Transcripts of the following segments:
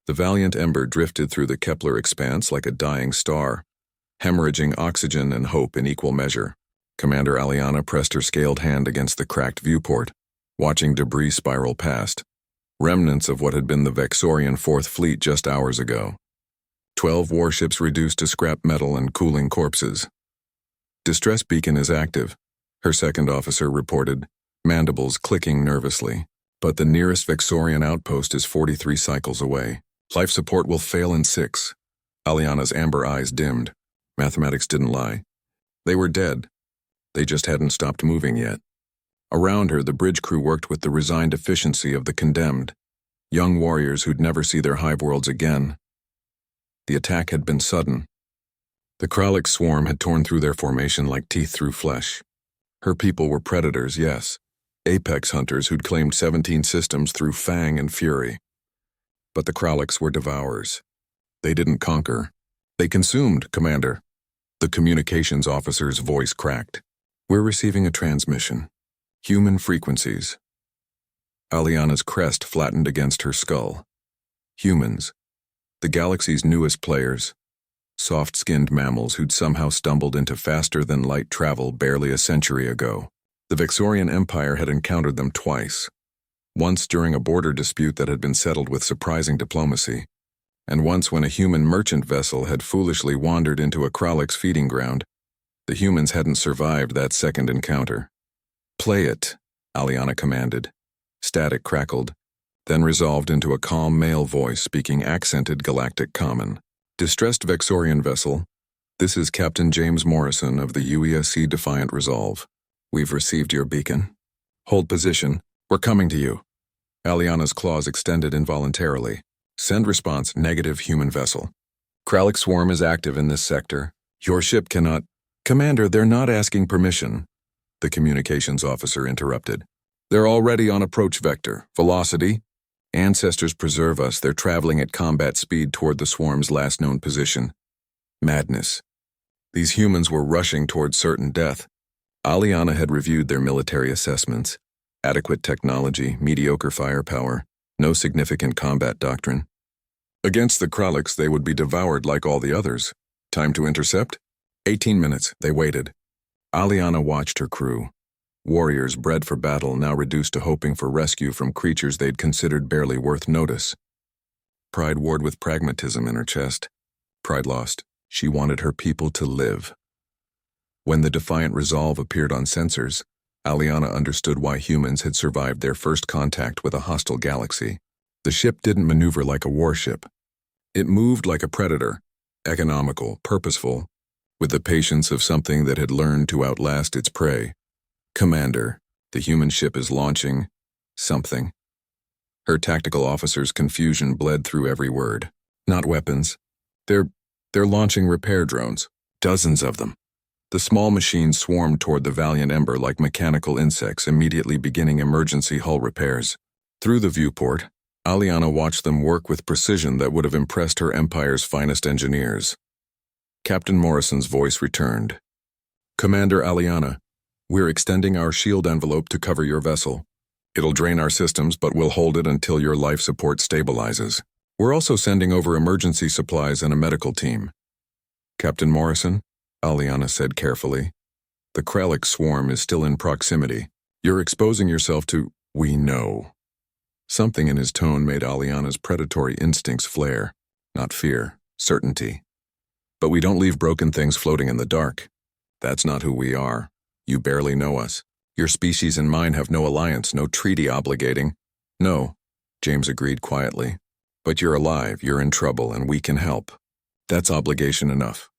The valiant ember drifted through the Kepler expanse like a dying star, hemorrhaging oxygen and hope in equal measure. Commander Aliana pressed her scaled hand against the cracked viewport, watching debris spiral past, remnants of what had been the Vexorian Fourth Fleet just hours ago. 12 warships reduced to scrap metal and cooling corpses. Distress beacon is active, her second officer reported, mandibles clicking nervously. But the nearest Vexorian outpost is 43 cycles away. Life support will fail in 6. Aliana's amber eyes dimmed. Mathematics didn't lie. They were dead. They just hadn't stopped moving yet. Around her, the bridge crew worked with the resigned efficiency of the condemned, young warriors who'd never see their hive worlds again. The attack had been sudden. The Kralik swarm had torn through their formation like teeth through flesh. Her people were predators, yes, apex hunters who'd claimed 17 systems through fang and fury. But the Kraliks were devourers. They didn't conquer. They consumed, Commander. The communications officer's voice cracked. We're receiving a transmission. Human frequencies. Aliana's crest flattened against her skull. Humans. The galaxy's newest players. Soft-skinned mammals who'd somehow stumbled into faster-than-light travel barely a century ago. The Vexorian Empire had encountered them twice. Once during a border dispute that had been settled with surprising diplomacy, and once when a human merchant vessel had foolishly wandered into a Kralik's feeding ground. The humans hadn't survived that second encounter. Play it, Aliana commanded. Static crackled, then resolved into a calm male voice speaking accented galactic common. Distressed Vexorian vessel, this is Captain James Morrison of the UESC Defiant Resolve. We've received your beacon. Hold position. We're coming to you. Aliana's claws extended involuntarily. Send response, negative human vessel. Kralik swarm is active in this sector. Your ship cannot... Commander, they're not asking permission. The communications officer interrupted. They're already on approach vector. Velocity. Ancestors preserve us. They're traveling at combat speed toward the swarm's last known position. Madness. These humans were rushing toward certain death. Aliana had reviewed their military assessments. Adequate technology, mediocre firepower, no significant combat doctrine. Against the Kraliks, they would be devoured like all the others. Time to intercept? 18 minutes, they waited. Aliana watched her crew. Warriors bred for battle now reduced to hoping for rescue from creatures they'd considered barely worth notice. Pride warred with pragmatism in her chest. Pride lost. She wanted her people to live. When the Defiant Resolve appeared on sensors, Aliana understood why humans had survived their first contact with a hostile galaxy. The ship didn't maneuver like a warship. It moved like a predator, economical, purposeful, with the patience of something that had learned to outlast its prey. Commander, the human ship is launching something. Her tactical officer's confusion bled through every word. Not weapons. They're launching repair drones. Dozens of them. The small machines swarmed toward the valiant Ember like mechanical insects immediately beginning emergency hull repairs. Through the viewport, Aliana watched them work with precision that would have impressed her empire's finest engineers. Captain Morrison's voice returned. Commander Aliana, we're extending our shield envelope to cover your vessel. It'll drain our systems, but we'll hold it until your life support stabilizes. We're also sending over emergency supplies and a medical team. Captain Morrison, Aliana said carefully, the Kralik swarm is still in proximity. You're exposing yourself to... We know. Something in his tone made Aliana's predatory instincts flare. Not fear, certainty. But we don't leave broken things floating in the dark. That's not who we are. You barely know us. Your species and mine have no alliance, no treaty obligating. No, James agreed quietly. But you're alive, you're in trouble, and we can help. That's obligation enough.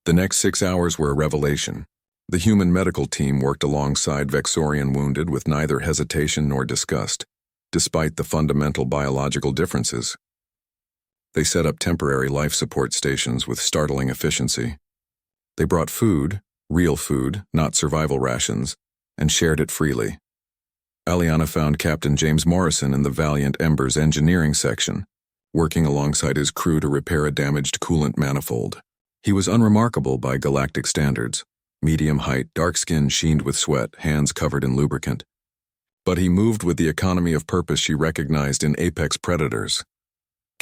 The next 6 hours were a revelation. The human medical team worked alongside Vexorian wounded with neither hesitation nor disgust, despite the fundamental biological differences. They set up temporary life support stations with startling efficiency. They brought food, real food, not survival rations, and shared it freely. Aliana found Captain James Morrison in the Valiant Ember's engineering section, working alongside his crew to repair a damaged coolant manifold. He was unremarkable by galactic standards, medium height, dark skin sheened with sweat, hands covered in lubricant. But he moved with the economy of purpose she recognized in apex predators.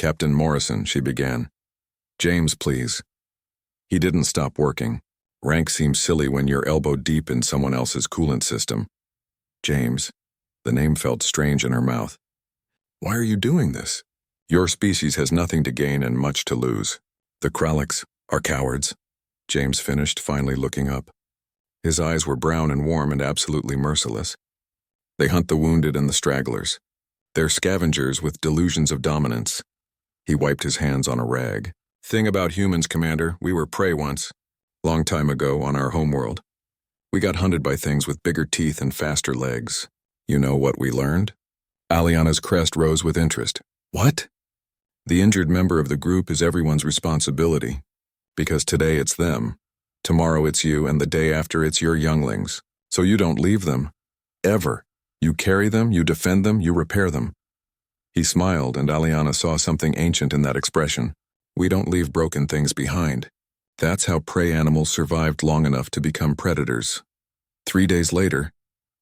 Captain Morrison, she began. James, please. He didn't stop working. Rank seems silly when you're elbow deep in someone else's coolant system. James. The name felt strange in her mouth. Why are you doing this? Your species has nothing to gain and much to lose. The Kraliks are cowards. James finished, finally looking up. His eyes were brown and warm and absolutely merciless. They hunt the wounded and the stragglers. They're scavengers with delusions of dominance. He wiped his hands on a rag. Thing about humans, Commander, we were prey once. Long time ago on our homeworld. We got hunted by things with bigger teeth and faster legs. You know what we learned? Aliana's crest rose with interest. What? The injured member of the group is everyone's responsibility. Because today it's them. Tomorrow it's you, and the day after it's your younglings. So you don't leave them. Ever. You carry them, you defend them, you repair them. He smiled, and Aliana saw something ancient in that expression. We don't leave broken things behind. That's how prey animals survived long enough to become predators. 3 days later,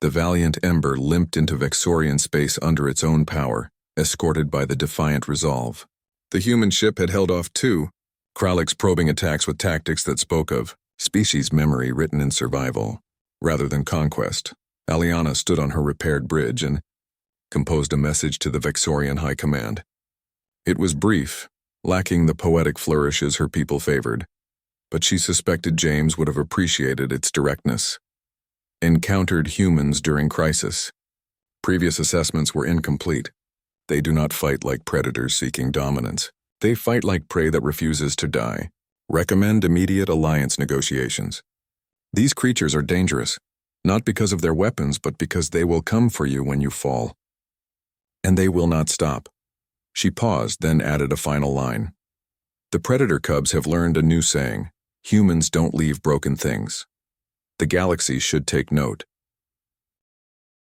the valiant Ember limped into Vexorian space under its own power, escorted by the defiant Resolve. The human ship had held off too, Kraliks probing attacks with tactics that spoke of species memory written in survival, rather than conquest. Aliana stood on her repaired bridge and composed a message to the Vexorian High Command. It was brief, lacking the poetic flourishes her people favored, but she suspected James would have appreciated its directness. Encountered humans during crisis. Previous assessments were incomplete. They do not fight like predators seeking dominance. They fight like prey that refuses to die. Recommend immediate alliance negotiations. These creatures are dangerous, not because of their weapons, but because they will come for you when you fall. And they will not stop. She paused, then added a final line. The predator cubs have learned a new saying. Humans don't leave broken things. The galaxy should take note.